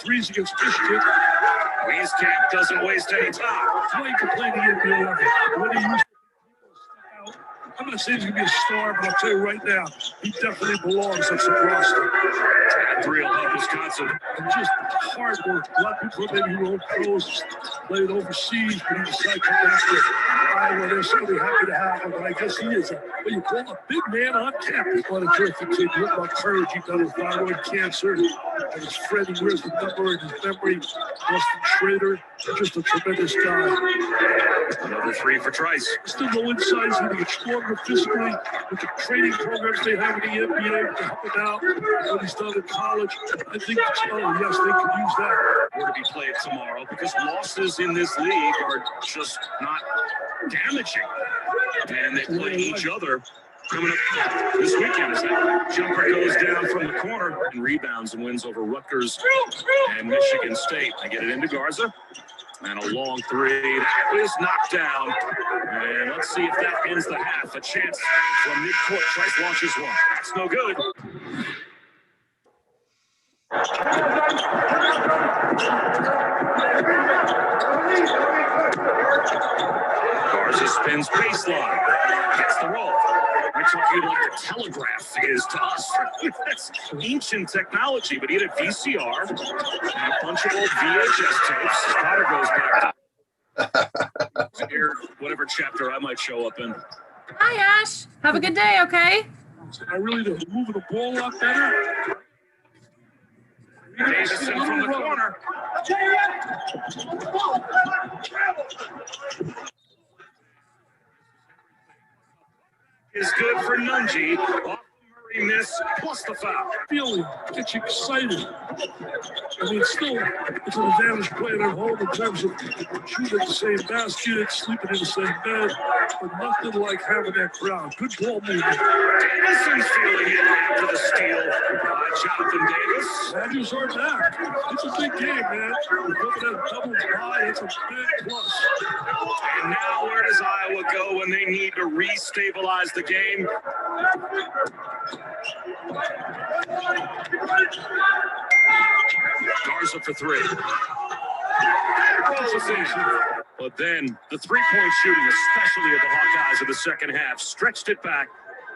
threes against Michigan. Wieskamp doesn't waste any time. How you can play the NBA level. When he used to I'm going to say he's going to be a star, but I'll tell you right now, he definitely belongs on some roster. Real help Wisconsin. And just hard work. A lot of people maybe who were pros, played overseas, but he decided to come back to Iowa. They're certainly happy to have him, but I guess he is what you call a big man on campus. What a terrific kid. You look about courage he got with thyroid cancer. And his friend, he wears the number in his memory. Austin Schrader, just a tremendous guy. Another three for Trice. Still no insights. He's going to get stronger physically with the training programs they have in the NBA to help him out. What he's done in college. I think, yes, they could use that. We're to be played tomorrow because losses in this league are just not damaging. And they play each other coming up this weekend. As that jumper goes down from the corner and rebounds and wins over Rutgers and Michigan State. They get it into Garza. And a long three. That is knocked down. And let's see if that ends the half. A chance from midcourt. Trice launches one. That's no good. Garza spins baseline. Gets the roll. I talk you like the telegraph is to us. That's ancient technology, but he had a VCR and a bunch of old VHS tapes. Potter goes back to whatever chapter I might show up in. Hi, Ash. Have a good day, okay? I really did moving the ball a lot better. Davison from the corner. Is good for Nunji. Off the Murray miss, plus the foul. Feeling gets you excited. I mean, still, it's an advantage playing at home in terms of shooting the same basket, sleeping in the same bed, but nothing like having that crowd. Good ball movement. Davison's feeling it after the steal by Jonathan Davis. Badgers are back. It's a big game, man. We're looking at double bye. That's a big plus. And now where does Iowa go when they need to restabilize the game? Garza for three. But then the three-point shooting, especially of the Hawkeyes in the second half, stretched it back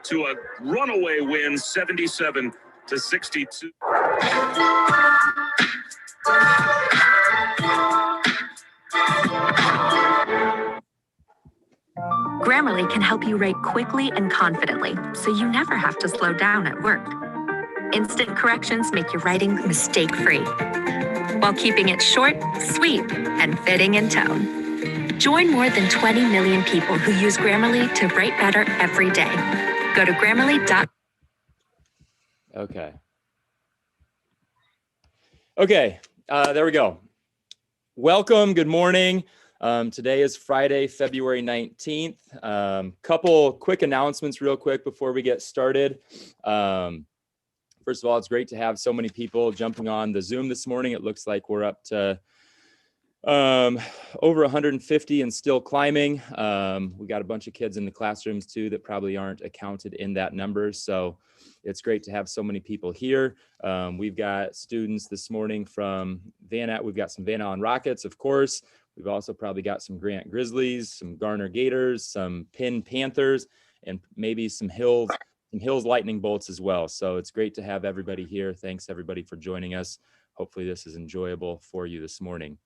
to a runaway win, 77-62. Grammarly can help you write quickly and confidently, so you never have to slow down at work. Instant corrections make your writing mistake-free, while keeping it short, sweet, and fitting in tone. Join more than 20 million people who use Grammarly to write better every day. Go to Grammarly.com. Okay, there we go. Welcome, good morning. Today is Friday, February 19th. Couple quick announcements real quick before we get started. First of all, it's great to have so many people jumping on the Zoom this morning. It looks like we're up to over 150 and still climbing. We got a bunch of kids in the classrooms too that probably aren't accounted in that number. So it's great to have so many people here. We've got students this morning from we've got some Van Allen Rockets, of course. We've also probably got some Grant Grizzlies, some Garner Gators, some Penn Panthers, and maybe some Hills Lightning Bolts as well. So it's great to have everybody here. Thanks everybody for joining us. Hopefully this is enjoyable for you this morning.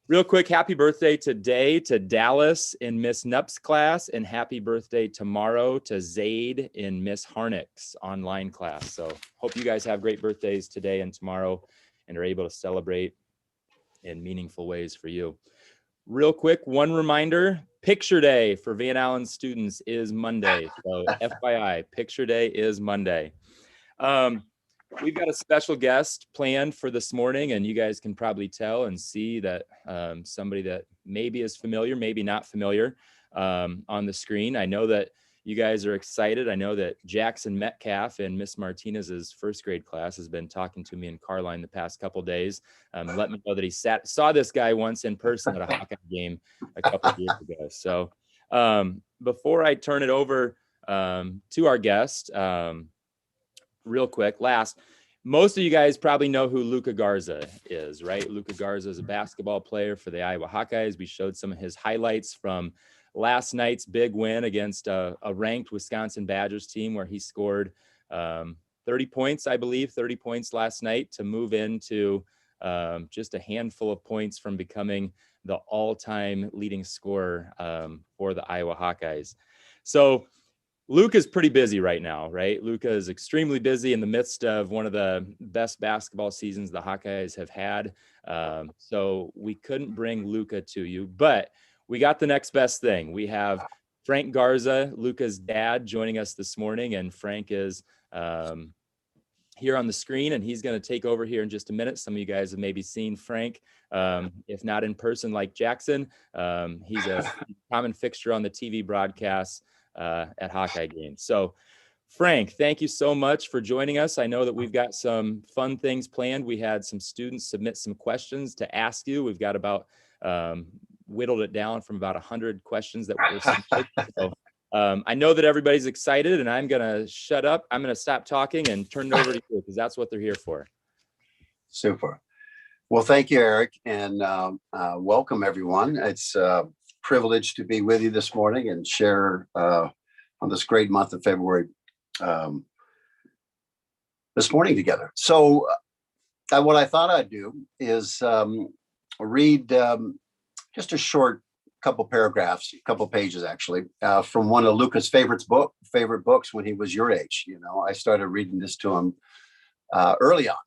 Real quick, happy birthday today to Dallas in Miss Nupp's class, and happy birthday tomorrow to Zaid in Miss Harnick's online class. So hope you guys have great birthdays today and tomorrow and are able to celebrate in meaningful ways for you. Real quick, one reminder, Picture Day for Van Allen students is Monday. So FYI, Picture Day is Monday. We've got a special guest planned for this morning, and you guys can probably tell and see that somebody that maybe is familiar, maybe not familiar on the screen. I know that you guys are excited. I know that Jackson Metcalf in Miss Martinez's first grade class has been talking to me in Carline the past couple days. Let me know that he saw this guy once in person at a Hawkeye game a couple of years ago. So before I turn it over to our guest, real quick, most of you guys probably know who Luka Garza is, right? Luka Garza is a basketball player for the Iowa Hawkeyes. We showed some of his highlights from last night's big win against a ranked Wisconsin Badgers team where he scored 30 points, I believe, 30 points last night to move into just a handful of points from becoming the all-time leading scorer for the Iowa Hawkeyes. So Luka's pretty busy right now, right? Luka is extremely busy in the midst of one of the best basketball seasons the Hawkeyes have had. So we couldn't bring Luka to you, but we got the next best thing. We have Frank Garza, Luka's dad, joining us this morning, and Frank is here on the screen, and he's going to take over here in just a minute. Some of you guys have maybe seen Frank, if not in person like Jackson. He's a common fixture on the TV broadcasts at Hawkeye games. So Frank, thank you so much for joining us. I know that we've got some fun things planned. We had some students submit some questions to ask you. We've got about whittled it down from about 100 questions that were submitted. So I know that everybody's excited, and I'm going to shut up. I'm going to stop talking and turn it over to you because that's what they're here for. Super. Well, thank you, Eric, and welcome everyone. It's a privilege to be with you this morning and share on this great month of February this morning together. So what I thought I'd do is read just a short couple paragraphs, a couple pages actually, from one of Luka's favorite books when he was your age. You know, I started reading this to him early on,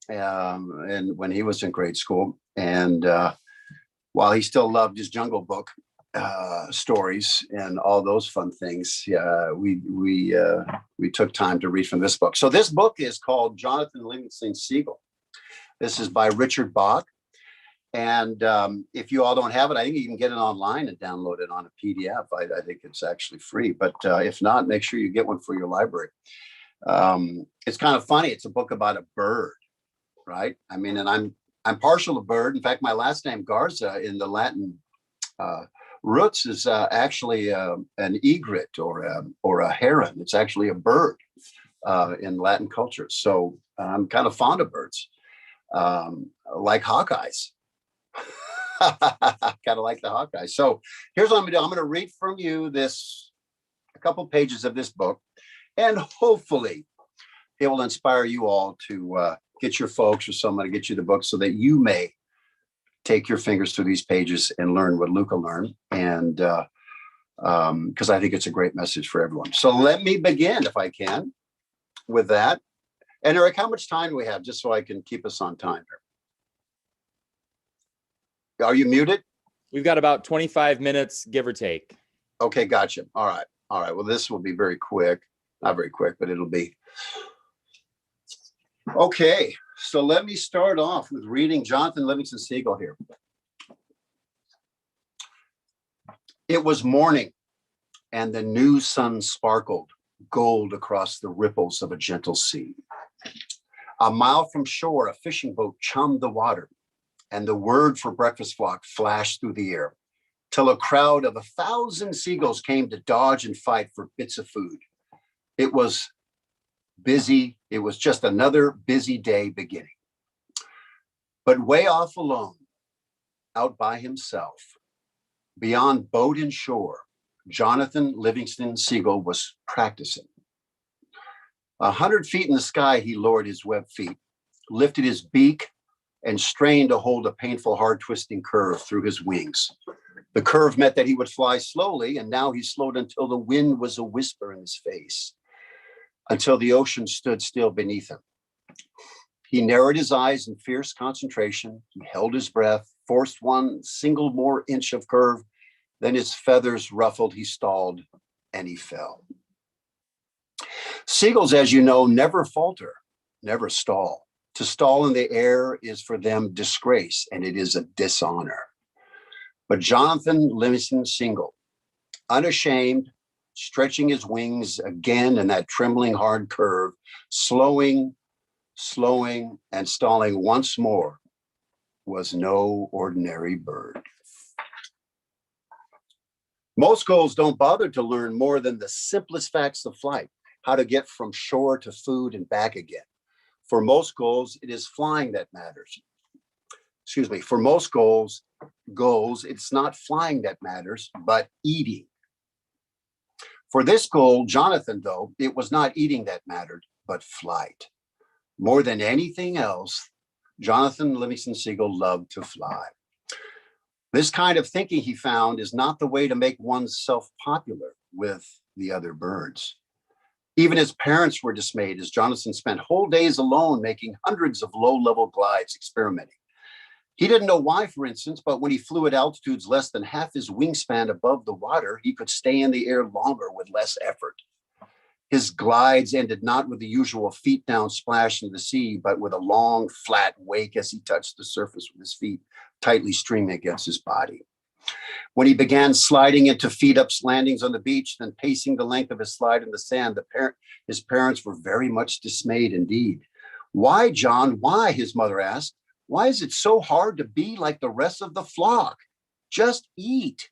and when he was in grade school. And while he still loved his Jungle Book stories and all those fun things, we took time to read from this book. So this book is called Jonathan Livingston Seagull. This is by Richard Bach. And if you all don't have it, I think you can get it online and download it on a PDF. I think it's actually free, but if not, make sure you get one for your library. It's kind of funny. It's a book about a bird, right? I mean, and I'm partial to bird. In fact, my last name Garza in the Latin roots is actually an egret or a heron. It's actually a bird in Latin culture. So I'm kind of fond of birds, like Hawkeyes. Kind of like the Hawkeyes. So here's what I'm going to do. I'm going to read from you a couple pages of this book, and hopefully it will inspire you all to get your folks or someone to get you the book so that you may take your fingers through these pages and learn what Luka learned. And because I think it's a great message for everyone. So let me begin, if I can, with that. And Eric, how much time do we have, just so I can keep us on time here? Are you muted? We've got about 25 minutes, give or take. Okay, gotcha. All right. Well, this will be very quick. Not very quick, but it'll be. Okay, so let me start off with reading Jonathan Livingston Seagull here. It was morning, and the new sun sparkled gold across the ripples of a gentle sea. A mile from shore, a fishing boat chummed the water, and the word for breakfast flock flashed through the air, till a crowd of 1,000 seagulls came to dodge and fight for bits of food. It was busy. It was just another busy day beginning. But way off alone, out by himself, beyond boat and shore, Jonathan Livingston Seagull was practicing. 100 feet in the sky, he lowered his webbed feet, lifted his beak, and strained to hold a painful, hard twisting curve through his wings. The curve meant that he would fly slowly, and now he slowed until the wind was a whisper in his face, until the ocean stood still beneath him. He narrowed his eyes in fierce concentration. He held his breath, forced one single more inch of curve. Then his feathers ruffled, he stalled, and he fell. Seagulls, as you know, never falter, never stall. To stall in the air is for them disgrace, and it is a dishonor. But Jonathan Livingston Seagull, unashamed, stretching his wings again in that trembling hard curve, slowing, and stalling once more, was no ordinary bird. Most gulls don't bother to learn more than the simplest facts of flight, how to get from shore to food and back again. For most goals, it is flying that matters. Excuse me. For most goals, it's not flying that matters, but eating. For this goal, Jonathan, though, it was not eating that mattered, but flight. More than anything else, Jonathan Livingston Seagull loved to fly. This kind of thinking, he found, is not the way to make oneself popular with the other birds. Even his parents were dismayed as Jonathan spent whole days alone making hundreds of low-level glides experimenting. He didn't know why, for instance, but when he flew at altitudes less than half his wingspan above the water, he could stay in the air longer with less effort. His glides ended not with the usual feet down splash into the sea, but with a long, flat wake as he touched the surface with his feet tightly streaming against his body. When he began sliding into feet-up landings on the beach, then pacing the length of his slide in the sand, his parents were very much dismayed indeed. "Why, John, why?" his mother asked. "Why is it so hard to be like the rest of the flock? Just eat.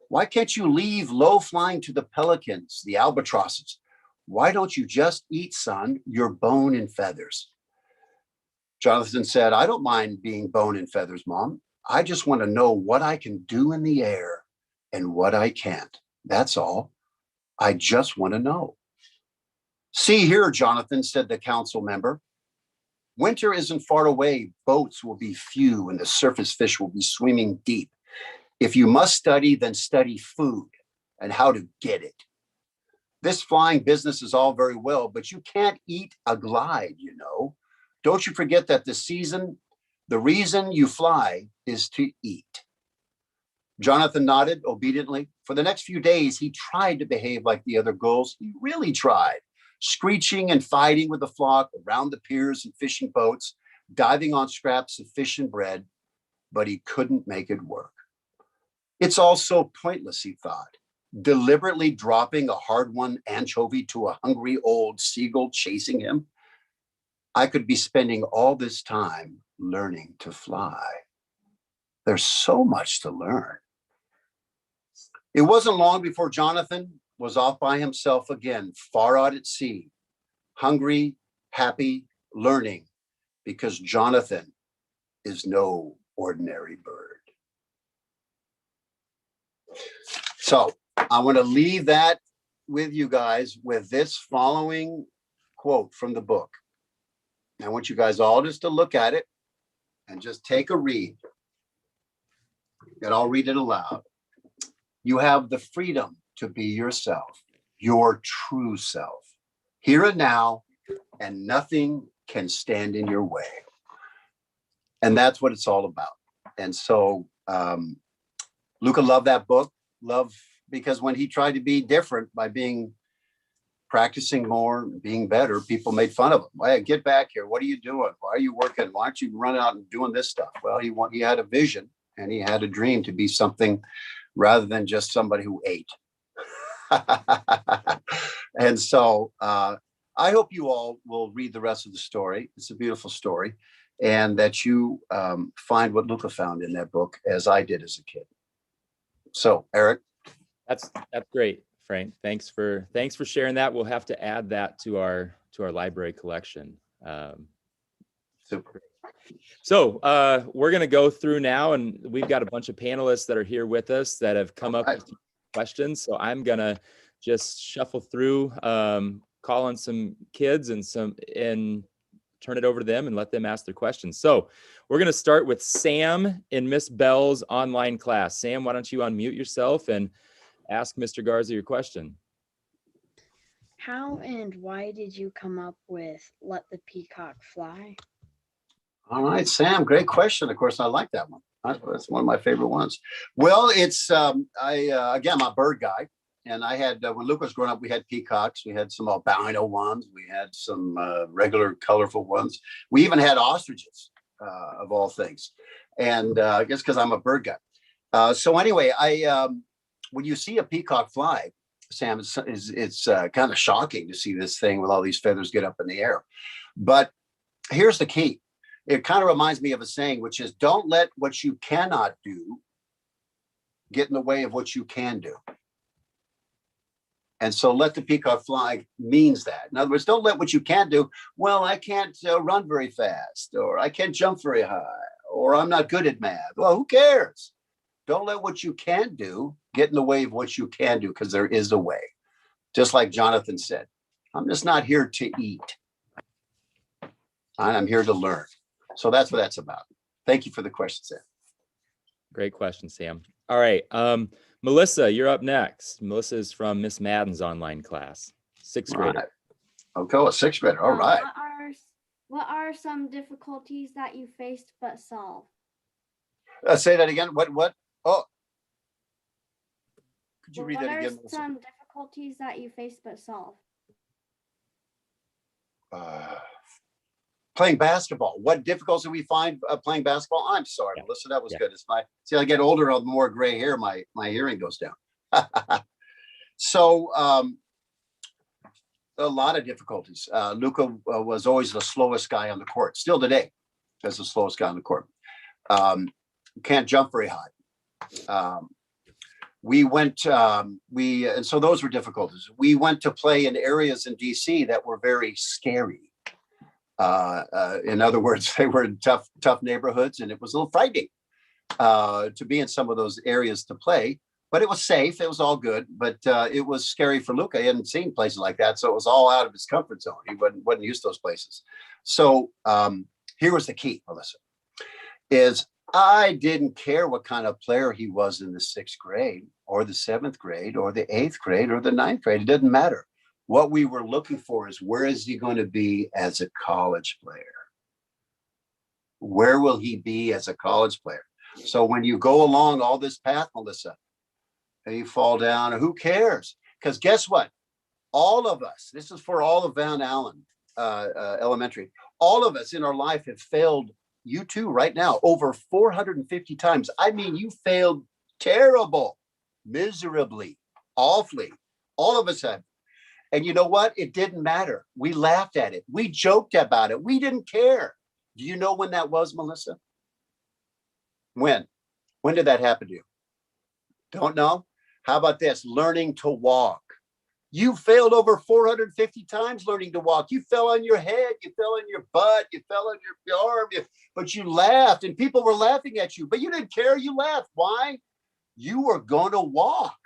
Why can't you leave low flying to the pelicans, the albatrosses? Why don't you just eat, son? You're bone and feathers." Jonathan said, "I don't mind being bone and feathers, Mom. I just want to know what I can do in the air and what I can't. That's all. I just want to know." "See here, Jonathan," said the council member. "Winter isn't far away. Boats will be few and the surface fish will be swimming deep. If you must study, then study food and how to get it. This flying business is all very well, but you can't eat a glide, you know. Don't you forget that the reason you fly is to eat." Jonathan nodded obediently. For the next few days, he tried to behave like the other gulls. He really tried, screeching and fighting with the flock around the piers and fishing boats, diving on scraps of fish and bread, but he couldn't make it work. It's all so pointless, he thought, deliberately dropping a hard-won anchovy to a hungry old seagull chasing him. I could be spending all this time learning to fly. There's so much to learn. It wasn't long before Jonathan was off by himself again, far out at sea, hungry, happy, learning, because Jonathan is no ordinary bird. So I want to leave that with you guys with this following quote from the book. I want you guys all just to look at it and just take a read. And I'll read it aloud. "You have the freedom to be yourself, your true self, here and now, and nothing can stand in your way." And that's what it's all about. And so Luka loved that book, because when he tried to be different by practicing more, being better, people made fun of him. "Hey, get back here. What are you doing? Why are you working? Why aren't you running out and doing this stuff?" Well, he had a vision and he had a dream to be something rather than just somebody who ate. And so I hope you all will read the rest of the story. It's a beautiful story, and that you find what Luka found in that book, as I did as a kid. So, Eric. That's great, Frank. Thanks for sharing that. We'll have to add that to our library collection. Super. So we're going to go through now, and we've got a bunch of panelists that are here with us that have come up with questions. So I'm going to just shuffle through, call on some kids and turn it over to them and let them ask their questions. So we're going to start with Sam in Miss Bell's online class. Sam, why don't you unmute yourself and ask Mr. Garza your question? How and why did you come up with "Let the Peacock Fly"? All right, Sam, great question. Of course, I like that one. That's one of my favorite ones. Well, it's, again, I'm a bird guy. And I had, when Luke was growing up, we had peacocks. We had some albino ones. We had some regular colorful ones. We even had ostriches, of all things. And I guess because I'm a bird guy. So anyway, when you see a peacock fly, Sam, it's kind of shocking to see this thing with all these feathers get up in the air. But here's the key. It kind of reminds me of a saying, which is, don't let what you cannot do get in the way of what you can do. And so let the peacock fly means that. In other words, don't let what you can't do. Well, I can't run very fast, or I can't jump very high, or I'm not good at math. Well, who cares? Don't let what you can't do get in the way of what you can do, because there is a way. Just like Jonathan said, I'm just not here to eat. I'm here to learn. So that's what that's about. Thank you for the question, Sam. Great question, Sam. All right. Melissa, you're up next. Melissa is from Miss Madden's online class, sixth grader. Right. Okay, a sixth grader. All right. What are some difficulties that you faced but solved? Say that again. What? Oh, could you read that again? What are some difficulties that you faced but solved? Playing basketball. What difficulties do we find playing basketball? I'm sorry, Melissa. That was good. It's see, I get older, the more gray hair, my hearing goes down. So a lot of difficulties. Luka was always the slowest guy on the court. Still today, as the slowest guy on the court. Can't jump very high. We went. And so those were difficulties. We went to play in areas in DC that were very scary. In other words, they were in tough neighborhoods, and it was a little frightening to be in some of those areas to play. But it was safe. It was all good. But it was scary for Luka. He hadn't seen places like that, so it was all out of his comfort zone. He wasn't used to those places. So here was the key, Melissa, is I didn't care what kind of player he was in the sixth grade or the seventh grade or the eighth grade or the ninth grade. It didn't matter. What we were looking for is, where is he going to be as a college player? Where will he be as a college player? So when you go along all this path, Melissa, and you fall down, who cares? Because guess what? All of us, this is for all of Van Allen Elementary, all of us in our life have failed, you too, right now, over 450 times. I mean, you failed terrible, miserably, awfully. All of us have. And you know what? It didn't matter. We laughed at it. We joked about it. We didn't care. Do you know when that was, Melissa? When? When did that happen to you? Don't know? How about this? Learning to walk. You failed over 450 times learning to walk. You fell on your head. You fell on your butt. You fell on your arm. But you laughed, and people were laughing at you. But you didn't care. You laughed. Why? You were going to walk.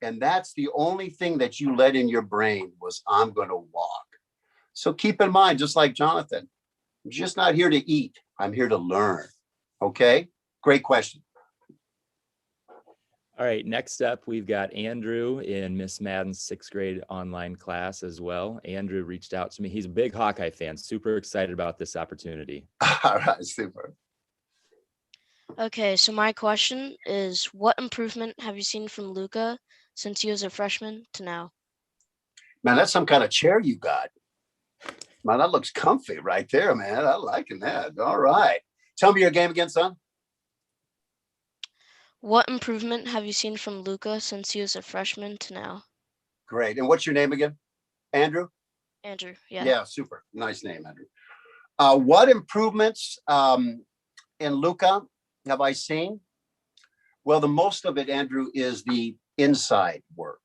And that's the only thing that you let in your brain was, I'm going to walk. So keep in mind, just like Jonathan, I'm just not here to eat. I'm here to learn. Okay? Great question. All right, next up, we've got Andrew in Miss Madden's sixth grade online class as well. Andrew reached out to me. He's a big Hawkeye fan, super excited about this opportunity. All right, super. Okay, so my question is, what improvement have you seen from Luka since he was a freshman to now? Man, that's some kind of chair you got. Man, that looks comfy right there, man. I liking that. All right. Tell me your game again, son. What improvement have you seen from Luka since he was a freshman to now? Great. And what's your name again? Andrew? Andrew, yeah. Yeah, super. Nice name, Andrew. What improvements in Luka have I seen? Well, the most of it, Andrew, is the inside work,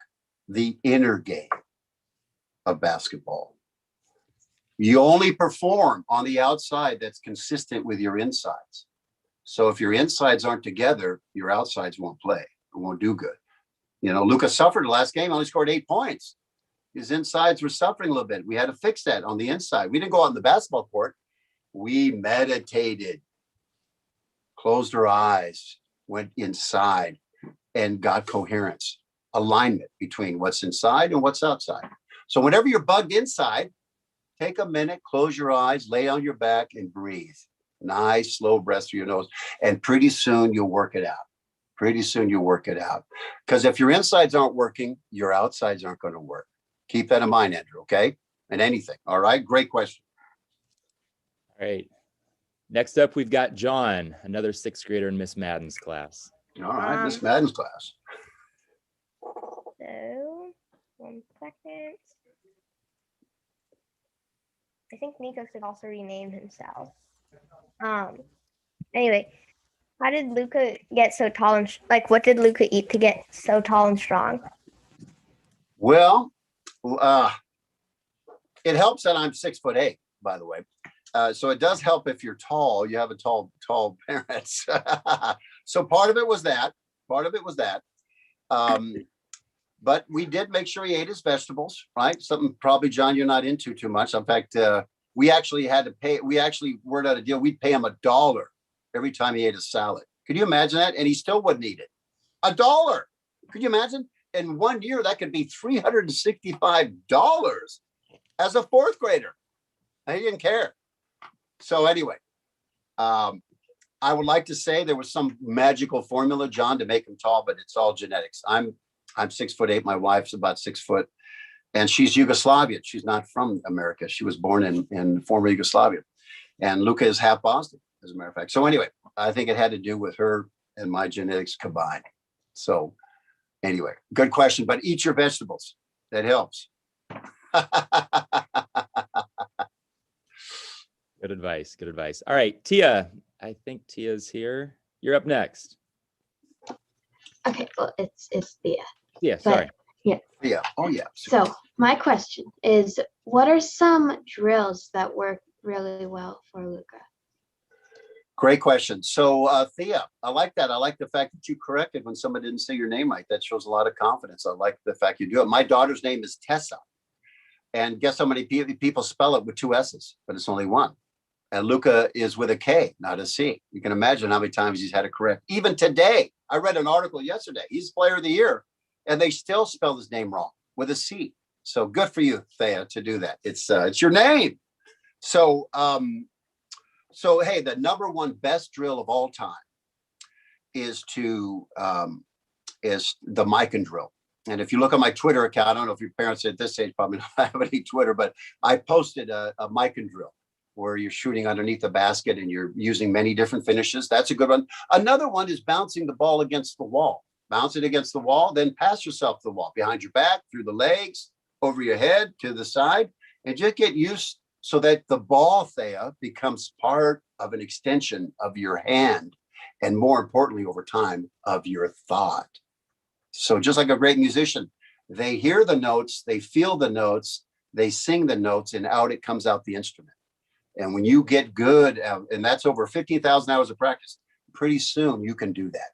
the inner game of basketball. You only perform on the outside that's consistent with your insides. So if your insides aren't together, your outsides won't play. It won't do good. You know, Luka suffered the last game, only scored 8 points. His insides were suffering a little bit. We had to fix that on the inside. We didn't go out on the basketball court. We meditated, closed our eyes, went inside, and got coherence, alignment between what's inside and what's outside. So whenever you're bugged inside, take a minute, close your eyes, lay on your back, and breathe. Nice, slow breaths through your nose. And pretty soon you'll work it out. Pretty soon you'll work it out. Because if your insides aren't working, your outsides aren't going to work. Keep that in mind, Andrew, okay? And anything, all right? Great question. All right. Next up, we've got John, another sixth grader in Miss Madden's class. All right, Miss Madden's class. So, 1 second. I think Nico should also rename himself. Anyway, how did Luka get so tall and what did Luka eat to get so tall and strong? Well, it helps that I'm 6'8", by the way. So it does help if you're tall. You have a tall parents. So part of it was that. But we did make sure he ate his vegetables, right? Something probably, John, you're not into too much. In fact, we actually had to pay. We actually worked out a deal. We'd pay him $1 every time he ate a salad. Could you imagine that? And he still wouldn't eat it. $1. Could you imagine? In 1 year, that could be $365 as a fourth grader. And he didn't care. So anyway, I would like to say there was some magical formula, John, to make him tall, but it's all genetics. I'm 6'8". My wife's about 6 foot, and she's Yugoslavian. She's not from America. She was born in former Yugoslavia, and Luka is half Boston, as a matter of fact. So anyway, I think it had to do with her and my genetics combined. So anyway, good question. But eat your vegetables. That helps. Good advice. Good advice. All right, Tia. I think Tia's here. You're up next. Okay, well, it's Thea. Yeah, sorry. Yeah. Yeah. Oh, yeah. So my question is, what are some drills that work really well for Luka? Great question. So, Thea, I like that. I like the fact that you corrected when somebody didn't say your name right. That shows a lot of confidence. I like the fact you do it. My daughter's name is Tessa. And guess how many people spell it with 2 S's, but it's only one. And Luka is with a K, not a C. You can imagine how many times he's had to correct. Even today, I read an article yesterday. He's Player of the Year, and they still spelled his name wrong with a C. So good for you, Thea, to do that. It's your name. So, hey, the number one best drill of all time is the Mikan drill. And if you look at my Twitter account, I don't know if your parents at this age probably don't have any Twitter, but I posted a Mikan drill where you're shooting underneath the basket and you're using many different finishes. That's a good one. Another one is bouncing the ball against the wall. Bounce it against the wall, then pass yourself the wall behind your back, through the legs, over your head, to the side, and just get used so that the ball, Thea, becomes part of an extension of your hand, and more importantly, over time, of your thought. So just like a great musician, they hear the notes, they feel the notes, they sing the notes, and out it comes out the instrument. And when you get good, and that's over 15,000 hours of practice, pretty soon you can do that,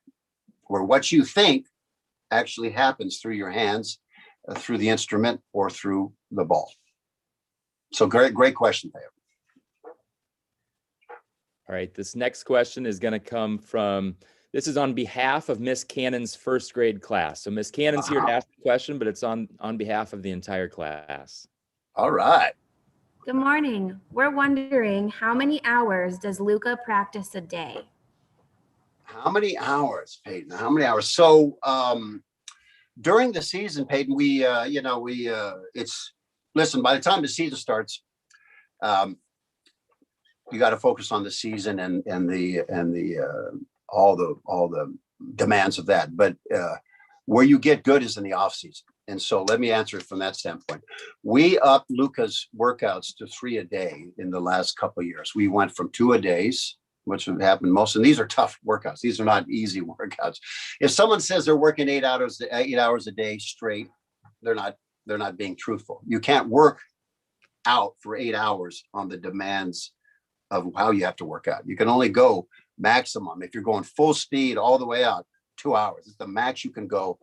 where what you think actually happens through your hands, through the instrument, or through the ball. So great question, Theo. All right, this next question is going to come from, this is on behalf of Miss Cannon's first grade class. So Miss Cannon's here to ask the question, but it's on behalf of the entire class. All right. Good morning. We're wondering, how many hours does Luka practice a day? How many hours, Peyton? How many hours? So during the season, Peyton, listen, by the time the season starts, you got to focus on the season and all the demands of that. But where you get good is in the off season. And so let me answer it from that standpoint. We upped Luka's workouts to 3 a day in the last couple of years. We went from 2 a days, which would happen most, and these are tough workouts. These are not easy workouts. If someone says they're working 8 hours a day straight, they're not being truthful. You can't work out for 8 hours on the demands of how you have to work out. You can only go maximum, if you're going full speed all the way out, 2 hours. It's the max you can go.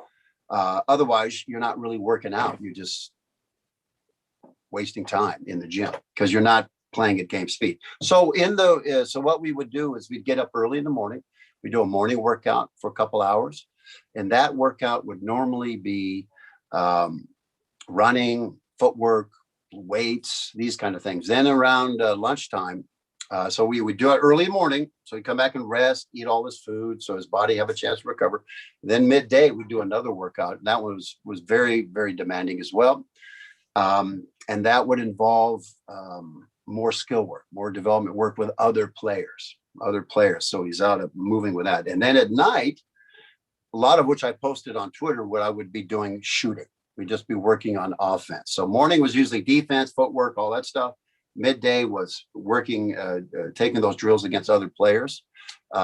Otherwise, you're not really working out. You're just wasting time in the gym because you're not playing at game speed. So so what we would do is we'd get up early in the morning. We do a morning workout for a couple hours, and that workout would normally be running, footwork, weights, these kind of things. Then around lunchtime, so we would do it early morning. So he'd come back and rest, eat all his food, so his body have a chance to recover. Then midday, we'd do another workout. And that was very, very demanding as well. And that would involve more skill work, more development work with other players. So he's out of moving with that. And then at night, a lot of which I posted on Twitter, what I would be doing shooting. We'd just be working on offense. So morning was usually defense, footwork, all that stuff. Midday was working, taking those drills against other players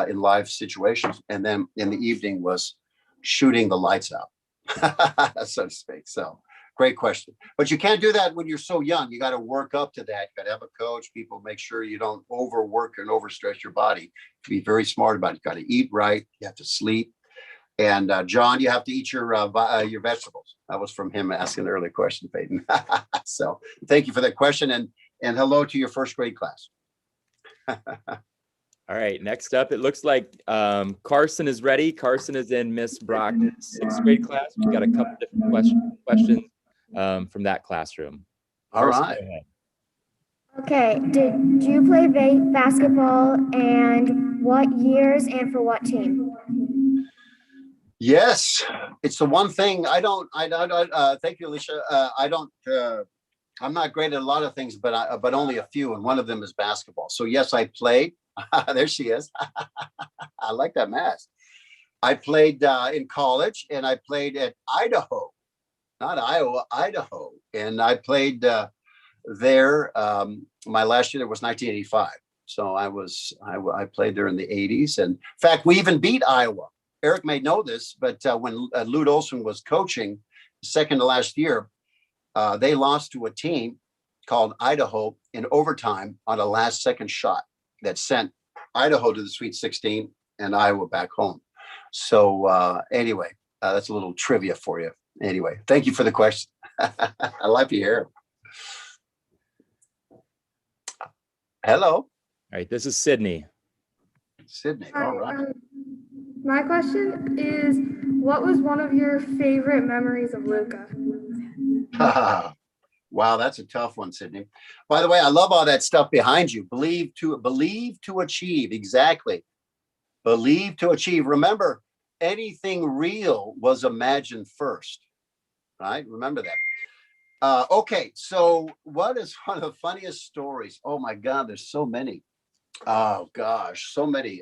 in live situations. And then in the evening was shooting the lights out, so to speak. So Great question. But you can't do that when you're so young. You got to work up to that. You got to have a coach. People make sure you don't overwork and overstress your body. Be very smart about it. You got to eat right. You have to sleep. And John, you have to eat your vegetables. That was from him asking an earlier question, Peyton. So thank you for that question. And hello to your first grade class. All right, next up, it looks like Carson is ready. Carson is in Miss Brock's sixth grade class. We've got a couple different questions from that classroom. All right. Okay, did you play basketball, and what years and for what team? Yes, it's the one thing I don't thank you, Alicia. I'm not great at a lot of things, but only a few, and one of them is basketball. So yes, I played. There she is. I like that mask. I played in college, and I played at Idaho, not Iowa, Idaho, and I played there. My last year there was 1985, so I played there in the 80s, and in fact, we even beat Iowa. Eric may know this, but when Lute Olson was coaching, second to last year, they lost to a team called Idaho in overtime on a last-second shot that sent Idaho to the Sweet 16 and Iowa back home. So anyway, that's a little trivia for you. Anyway, thank you for the question. I like to hear. Hello. All right, this is Sydney. Sydney, all right. My question is, what was one of your favorite memories of Luka? Wow, that's a tough one, Sydney. By the way, I love all that stuff behind you. Believe to achieve. Exactly. Believe to achieve. Remember, anything real was imagined first. Right? Remember that. Okay, so what is one of the funniest stories? Oh my God, there's so many. Oh gosh, so many.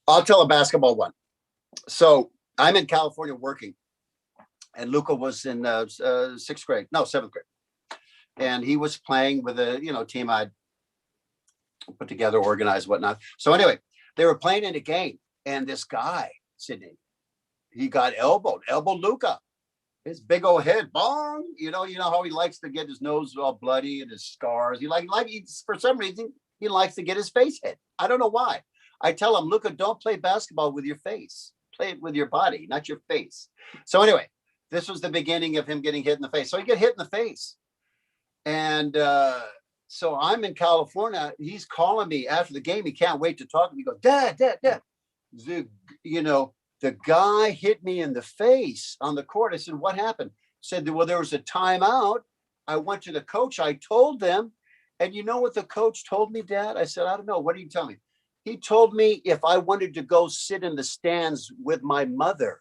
I'll tell a basketball one. So I'm in California working, and Luka was in seventh grade, and he was playing with a team I'd put together, organized, whatnot. So anyway, they were playing in a game, and this guy, Sydney, he got elbowed Luka. His big old head, bong. You know how he likes to get his nose all bloody and his scars. For some reason, he likes to get his face hit. I don't know why. I tell him, Luka, don't play basketball with your face. Play it with your body, not your face. So anyway, this was the beginning of him getting hit in the face. So he get hit in the face. And so I'm in California. He's calling me after the game. He can't wait to talk to me. He goes, Dad. The guy hit me in the face on the court. I said, what happened? Said, well, there was a timeout. I went to the coach. I told them. And you know what the coach told me, Dad? I said, I don't know. What did he tell me? He told me if I wanted to go sit in the stands with my mother.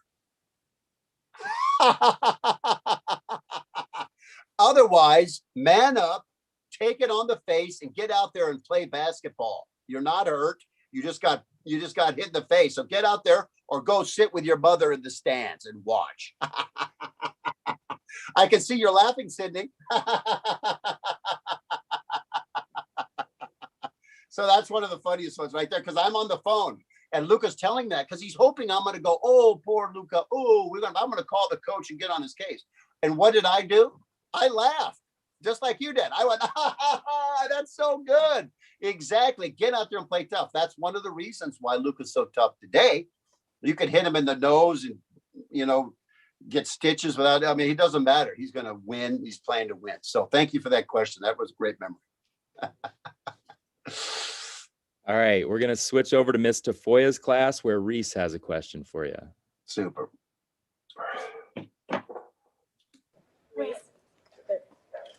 Otherwise, man up, take it on the face, and get out there and play basketball. You're not hurt. You just got hit in the face. So get out there or go sit with your mother in the stands and watch. I can see you're laughing, Sydney. So that's one of the funniest ones right there, because I'm on the phone and Luka's telling that because he's hoping I'm going to go, oh, poor Luka. Oh, I'm going to call the coach and get on his case. And what did I do? I laughed just like you did. I went, that's so good. Exactly. Get out there and play tough. That's one of the reasons why Luka's so tough today. You could hit him in the nose and, get stitches without, he doesn't matter. He's going to win. He's playing to win. So thank you for that question. That was a great memory. All right, we're going to switch over to Miss Tafoya's class where Reese has a question for you. Super.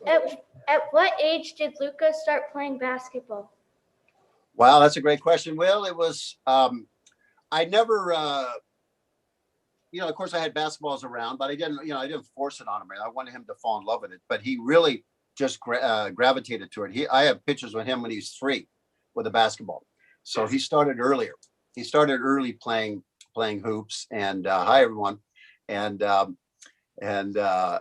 At what age did Luka start playing basketball? Wow, that's a great question. Well, it was, I never, of course I had basketballs around, but I didn't force it on him. I wanted him to fall in love with it, but he really just gravitated to it. I have pictures with him when he was 3 with a basketball. So he started earlier. He started early playing hoops. And hi everyone. And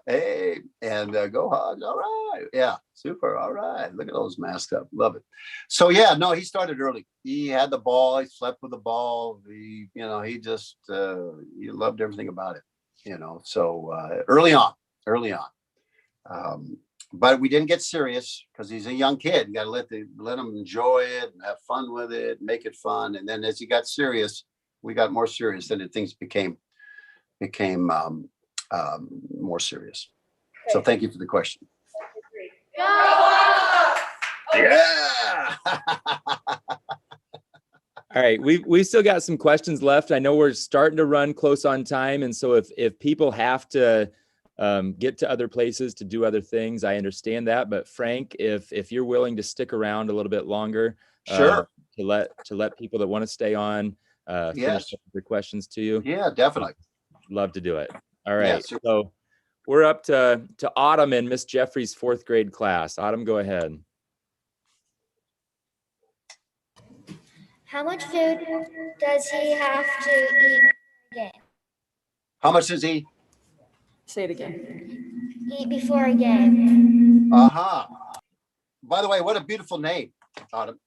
hey, and go Hogs. All right. Yeah, super. All right. Look at those masked up. Love it. So yeah, no, he started early. He had the ball. He slept with the ball. He just he loved everything about it. So early on. early on. But we didn't get serious because he's a young kid. You got to let him enjoy it and have fun with it, make it fun. And then as he got serious, we got more serious. Then things became more serious. So thank you for the question. Yeah. All right, we've still got some questions left. I know we're starting to run close on time, and so if people have to get to other places to do other things, I understand that. But Frank, if you're willing to stick around a little bit longer, sure, to let people that want to stay on finish up their questions to you. Yeah, definitely. Love to do it. All right, Yeah, so we're up to Autumn in Miss Jeffrey's 4th grade class. Autumn, go ahead. How much food does he have to eat per game? How much does he? Say it again. Eat before a game. By the way, what a beautiful name, Autumn.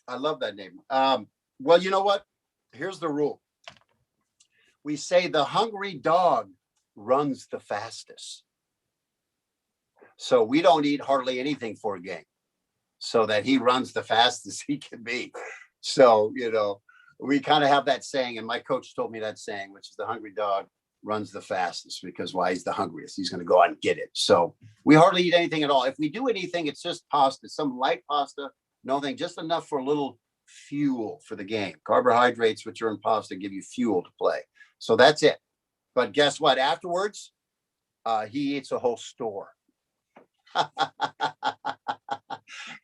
I love that name. Well, you know what? Here's the rule. We say the hungry dog runs the fastest. So we don't eat hardly anything for a game so that he runs the fastest he can be. So, we kind of have that saying, and my coach told me that saying, which is the hungry dog runs the fastest, because why? He's the hungriest. He's going to go out and get it. So we hardly eat anything at all. If we do anything, it's just pasta, some light pasta, nothing, just enough for a little fuel for the game. Carbohydrates, which are in pasta, give you fuel to play. So that's it. But guess what? Afterwards, he eats a whole store.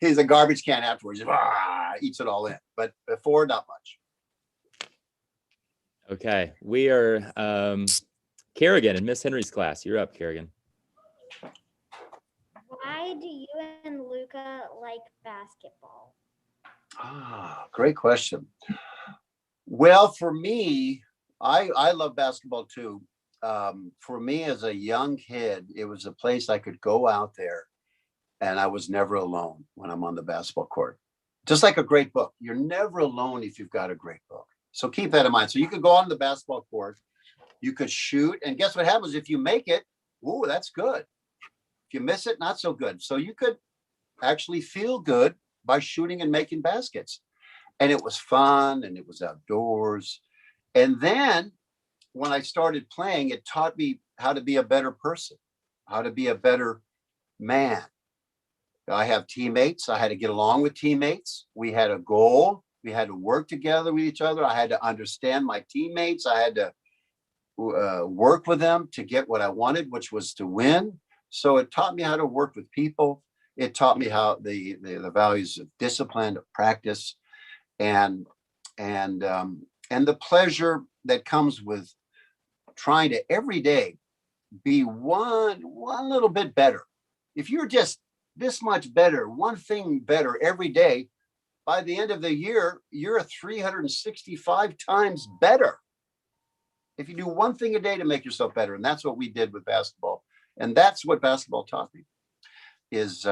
He's a garbage can afterwards. Eats it all in. But before, not much. Okay, we are Kerrigan in Miss Henry's class. You're up, Kerrigan. Why do you and Luka like basketball? Great question. Well, for me, I love basketball too. For me as a young kid, it was a place I could go out there and I was never alone when I'm on the basketball court. Just like a great book. You're never alone if you've got a great book. So keep that in mind. So you could go on the basketball court, you could shoot, and guess what happens if you make it? Ooh, that's good. If you miss it, not so good. So you could actually feel good by shooting and making baskets. And it was fun and it was outdoors. And then when I started playing, it taught me how to be a better person, how to be a better man. I have teammates. I had to get along with teammates. We had a goal. We had to work together with each other. I had to understand my teammates. I had to work with them to get what I wanted, which was to win. So it taught me how to work with people. It taught me how the values of discipline, of practice, and the pleasure that comes with trying to every day be one little bit better. If you're just this much better, one thing better every day, by the end of the year, you're 365 times better. If you do one thing a day to make yourself better, and that's what we did with basketball, and that's what basketball taught me, is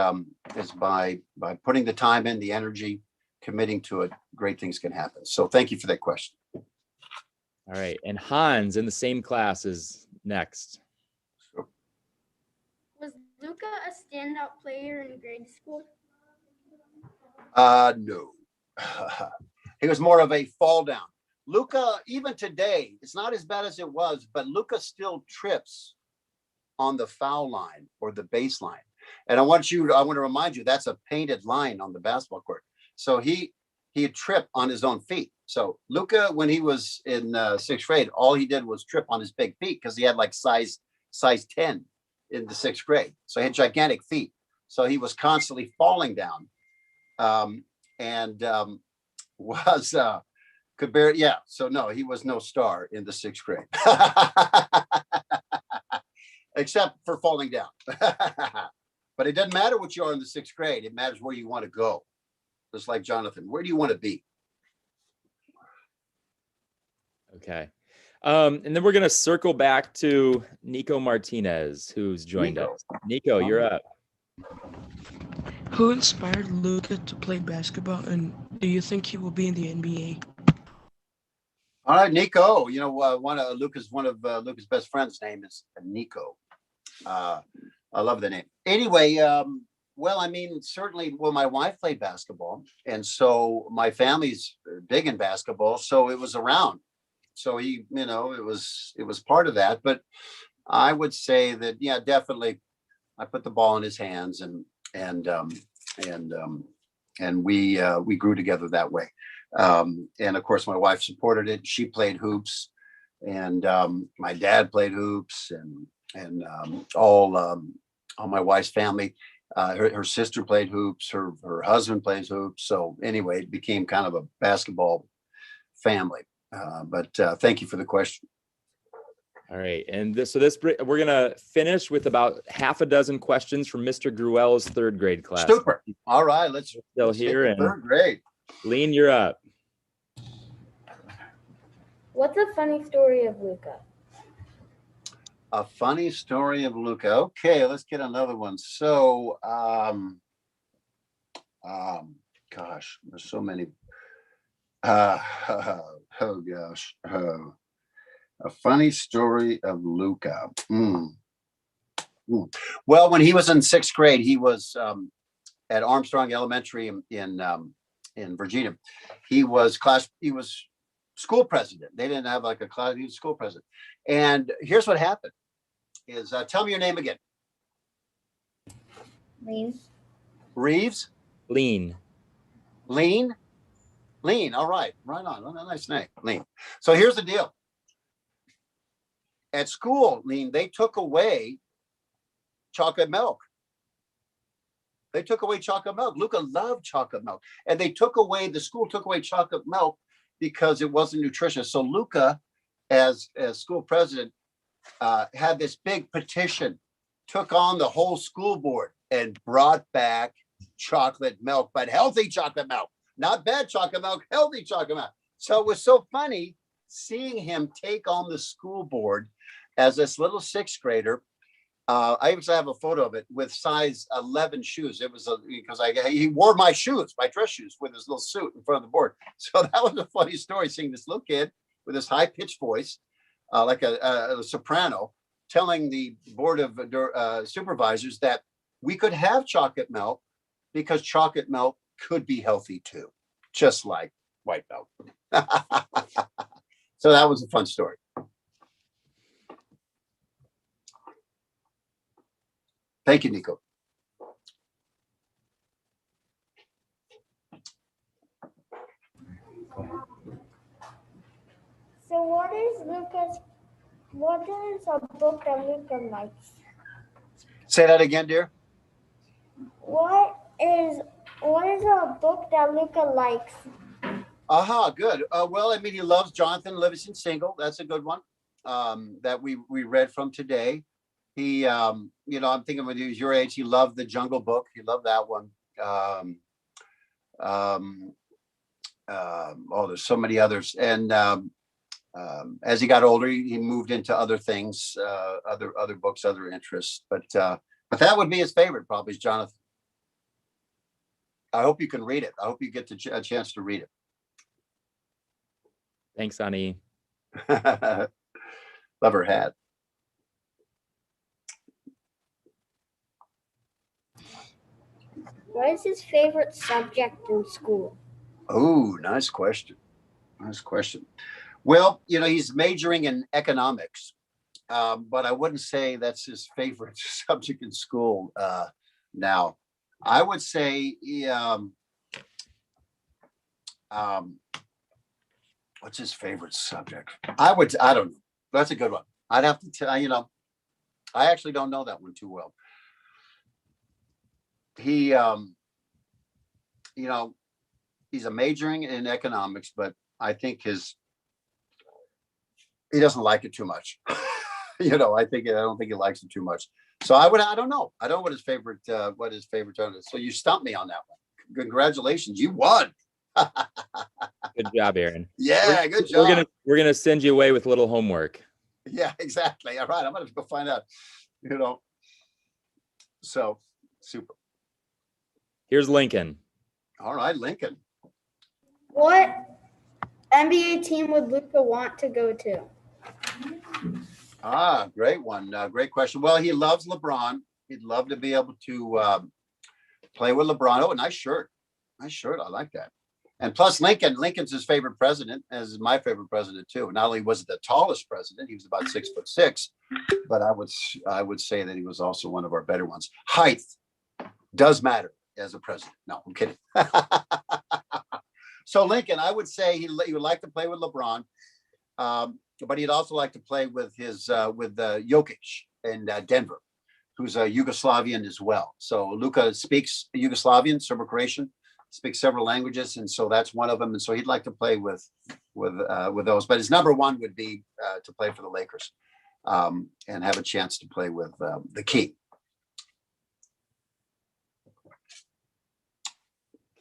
by putting the time in, the energy, committing to it, great things can happen. So thank you for that question. All right, and Hans in the same class is next. Was Luka a standout player in grade school? No. He was more of a fall down. Luka, even today, it's not as bad as it was, but Luka still trips on the foul line or the baseline. And I want to remind you, that's a painted line on the basketball court. So he tripped on his own feet. So Luka, when he was in 6th grade, all he did was trip on his big feet because he had like size 10 in the 6th grade. So he had gigantic feet. So he was constantly falling down. Could bear it. Yeah. So no, he was no star in the 6th grade, except for falling down. But it doesn't matter what you are in the 6th grade. It matters where you want to go. Just like Jonathan, where do you want to be? Okay. And then we're going to circle back to Nico Martinez, who's joined us. Nico, you're up. Who inspired Luka to play basketball, and do you think he will be in the NBA? All right, Nico. One of Luka's best friends' name is Nico. I love the name. Anyway, well, I mean, certainly, well, my wife played basketball, and so my family's big in basketball, so it was around. So he, it was part of that. But I would say that, yeah, definitely, I put the ball in his hands, and we grew together that way. And of course, my wife supported it. She played hoops, and my dad played hoops, and all my wife's family. Her sister played hoops. Her husband plays hoops. So anyway, it became kind of a basketball family. But thank you for the question. All right, and we're gonna finish with about half a dozen questions from Mr. Gruel's third grade class. Super. All right, let's here hit the third grade. Lean, you're up. What's a funny story of Luka? A funny story of Luka. Okay, let's get another one. So, gosh, there's so many. Oh gosh. A funny story of Luka. Well, when he was in sixth grade, he was at Armstrong Elementary in Virginia. He was school president. They didn't have like a class. He was school president. And here's what happened: is tell me your name again. Reeves. Reeves. Lean. Lean. Lean. All right. Right on. Well, nice name. Lean. So here's the deal. At school, Lean, they took away chocolate milk. They took away chocolate milk. Luka loved chocolate milk. And the school took away chocolate milk because it wasn't nutritious. So Luka, as school president, had this big petition, took on the whole school board and brought back chocolate milk, but healthy chocolate milk, not bad chocolate milk, healthy chocolate milk. So it was so funny seeing him take on the school board as this little sixth grader. I actually have a photo of it with size 11 shoes. It was because he wore my shoes, my dress shoes, with his little suit in front of the board. So that was a funny story, seeing this little kid with this high pitched voice, like a soprano, telling the board of supervisors that we could have chocolate milk because chocolate milk could be healthy too, just like white milk. So that was a fun story. Thank you, Nico. So what is a book that Luka likes? Say that again, dear. What is a book that Luka likes? Aha, good. Well, I mean, he loves Jonathan Livingston Single. That's a good one that we read from today. He, I'm thinking when he was your age, he loved The Jungle Book. He loved that one. There's so many others. And as he got older, he moved into other things, other books, other interests. But that would be his favorite, probably, is Jonathan. I hope you can read it. I hope you get a chance to read it. Thanks, Ani. Love her hat. What is his favorite subject in school? Oh, nice question. Nice question. Well, he's majoring in economics, but I wouldn't say that's his favorite subject in school now. I would say, what's his favorite subject? I don't know. That's a good one. I'd have to tell, I actually don't know that one too well. He, he's a majoring in economics, but I think he doesn't like it too much. I don't think he likes it too much. So I don't know. I don't know what his favorite genre is. So you stumped me on that one. Congratulations, you won. Good job, Aaron. Yeah, good job. We're gonna send you away with a little homework. Yeah, exactly. All right, I'm gonna go find out. So super. Here's Lincoln. All right, Lincoln. What NBA team would Luka want to go to? Great one. Great question. Well, he loves LeBron. He'd love to be able to play with LeBron. Oh, nice shirt. Nice shirt. I like that. And plus Lincoln. Lincoln's his favorite president, as is my favorite president too. Not only was he the tallest president, he was about 6'6", but I would say that he was also one of our better ones. Height does matter as a president. No, I'm kidding. So Lincoln, I would say he would like to play with LeBron, but he'd also like to play with Jokic in Denver, who's a Yugoslavian as well. So Luka speaks Yugoslavian, Serbo-Croatian, speaks several languages, and so that's one of them. And so he'd like to play with those. But his number one would be to play for the Lakers and have a chance to play with the Key.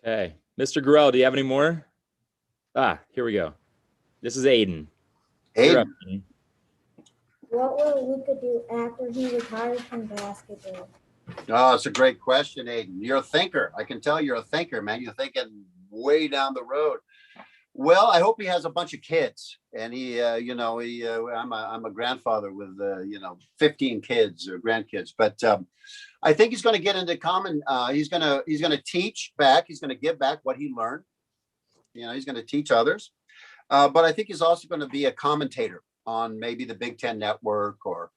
Okay, Mr. Gurrell, do you have any more? Here we go. This is Aiden. Aiden. What will Luka do after he retires from basketball? Oh, it's a great question, Aiden. You're a thinker. I can tell you're a thinker, man. You're thinking way down the road. Well, I hope he has a bunch of kids, and I'm a grandfather with 15 kids or grandkids, but I think he's going to get into he's going to teach back. He's going to give back what he learned. He's going to teach others, but I think he's also going to be a commentator on maybe the Big Ten Network or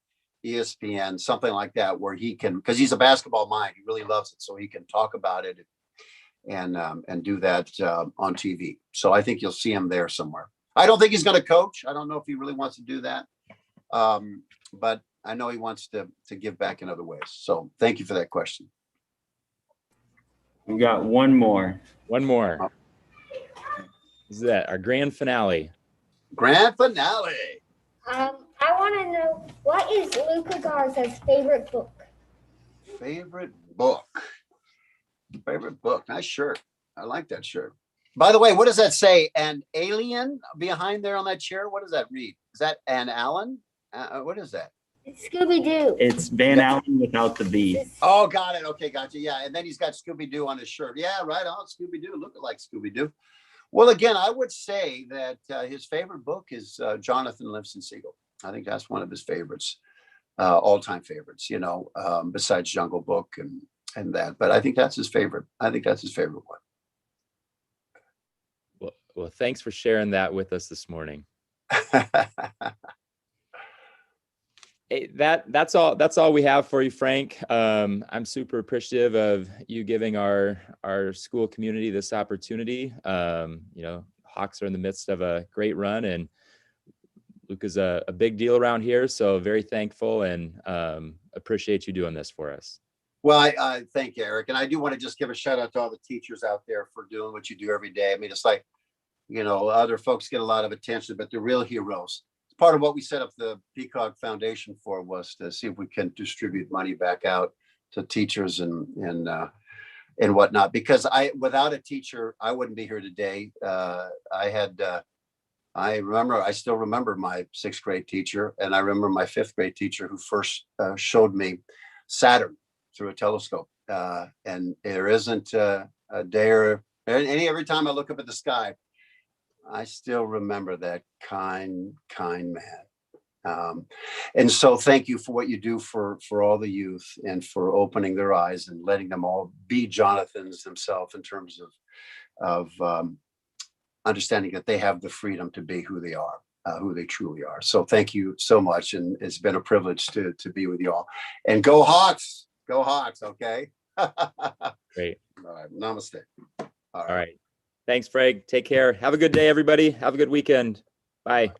ESPN, something like that, where he can, because he's a basketball mind, he really loves it, so he can talk about it and do that on TV. So I think you'll see him there somewhere. I don't think he's going to coach. I don't know if he really wants to do that, but I know he wants to give back in other ways. So thank you for that question. We got one more. One more. This is that, our grand finale. Grand finale. I want to know, what is Luka Garza's favorite book? Favorite book. Favorite book. Nice shirt. I like that shirt. By the way, what does that say? An alien behind there on that chair? What does that read? Is that An Allen? What is that? Scooby-Doo. It's Van Allen without the V. Oh, got it. Okay, gotcha. Yeah, and then he's got Scooby-Doo on his shirt. Yeah, right on. Scooby-Doo. Look like Scooby-Doo. Well, again, I would say that his favorite book is Jonathan Livingston Seagull. I think that's one of his favorites, all-time favorites, besides Jungle Book and that. But I think that's his favorite. I think that's his favorite one. Well, thanks for sharing that with us this morning. Hey, that's all we have for you, Frank. I'm super appreciative of you giving our school community this opportunity. Hawks are in the midst of a great run, and Luka's a big deal around here. So very thankful and appreciate you doing this for us. Well, I thank you, Eric. And I do want to just give a shout out to all the teachers out there for doing what you do every day. I mean, it's like, other folks get a lot of attention, but they're real heroes. Part of what we set up the Peacock Foundation for was to see if we can distribute money back out to teachers and whatnot. Because without a teacher, I wouldn't be here today. I still remember my 6th grade teacher, and I remember my 5th grade teacher who first showed me Saturn through a telescope. And there isn't a day or every time I look up at the sky, I still remember that kind man. And so thank you for what you do for all the youth and for opening their eyes and letting them all be Jonathans themselves in terms of understanding that they have the freedom to be who they are, who they truly are. So thank you so much. And it's been a privilege to be with you all. And go Hawks, okay? Great. All right, namaste. All right. Thanks, Frank. Take care. Have a good day, everybody. Have a good weekend. Bye.